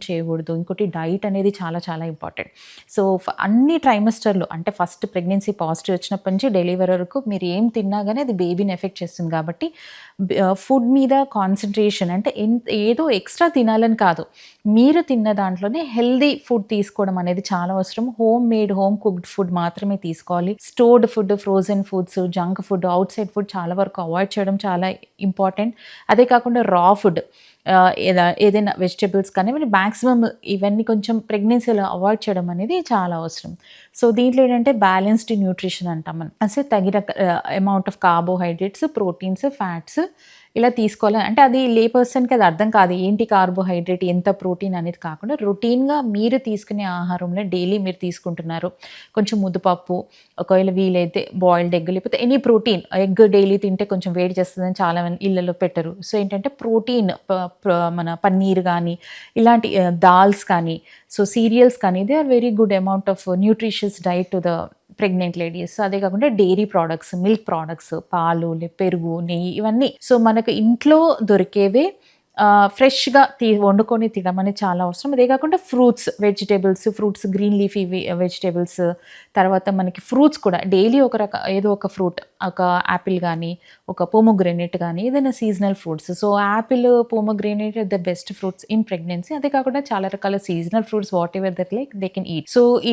చేయకూడదు. ఇంకోటి డైట్ అనేది చాలా చాలా ఇంపార్టెంట్. సో, అన్ని ట్రైమెస్టర్‌లో అంటే ఫస్ట్ ప్రెగ్నెన్సీ పాజిటివ్ వచ్చినప్పటి నుంచి డెలివరీ వరకు మీరు ఏం తిన్నా గాని అది బేబీని ఎఫెక్ట్ చేస్తుంది కాబట్టి ఫుడ్ మీద కాన్సంట్రేషన్ అంటే ఏదో ఎక్స్‌ట్రా తినాలని కాదు. మీరు తిన్న దాంట్లోనే హెల్తీ ఫుడ్ తీసుకోవడం అనేది చాలా అవసరం. Home made, home cooked food మాత్రమే తీసుకోవాలి. Stored food, frozen foods, junk food, out side food చాలా వరకు అవాయిడ్ చేయడం చాలా ఇంపార్టెంట్. అదే కాకుండా రా ఫుడ్ ఏదైనా వెజిటబుల్స్ కానివ్వండి మాక్సిమం ఇవన్నీ కొంచెం ప్రెగ్నెన్సీలో అవాయిడ్ చేయడం అనేది చాలా అవసరం. సో, దీంట్లో ఏంటంటే బ్యాలెన్స్డ్ న్యూట్రిషన్ అంటాం మనం. అసలు తగిన amount of carbohydrates, proteins, fats ఇలా తీసుకోవాలి. అంటే అది లే పర్సన్‌కి అది అర్థం కాదు. ఏంటి కార్బోహైడ్రేట్, ఎంత ప్రోటీన్ అనేది కాకుండా రొటీన్‌గా మీరు తీసుకునే ఆహారంలో డైలీ మీరు తీసుకుంటున్నారు. కొంచెం ముద్దపప్పు, ఒకవేళ వీలైతే బాయిల్డ్ ఎగ్ లేకపోతే ఎనీ ప్రోటీన్. ఎగ్ డైలీ తింటే కొంచెం వేడి చేస్తదని చాలా మంది ఇళ్లలో పెట్టరు. సో, ఏంటంటే ప్రోటీన్ మన పన్నీర్ గానీ, ఇలాంటి దాల్స్ కానీ, సో సీరియల్స్ కానీ they are very good amount of nutritious diet to the pregnant ladies. అదే కాకుండా డైరీ ప్రొడక్ట్స్, మిల్క్ ప్రొడక్ట్స్, పాలు, పెరుగు, నెయ్యి ఇవన్నీ. సో, మనకు ఇంట్లో దొరికేవే ఫ్రెష్‌గా వండుకొని తినడం అనేది చాలా అవసరం. అదే కాకుండా ఫ్రూట్స్, గ్రీన్ లీఫీ వెజిటబుల్స్, తర్వాత మనకి ఫ్రూట్స్ కూడా డైలీ ఏదో ఒక ఫ్రూట్, ఒక యాపిల్ గానీ, ఒక పోమోగ్రానేట్ గానీ, ఏదైనా seasonal fruits. So, apple, pomegranate are the best fruits in pregnancy. అదే కాకుండా చాలా రకాల seasonal fruits whatever that like they can eat. So, ఈ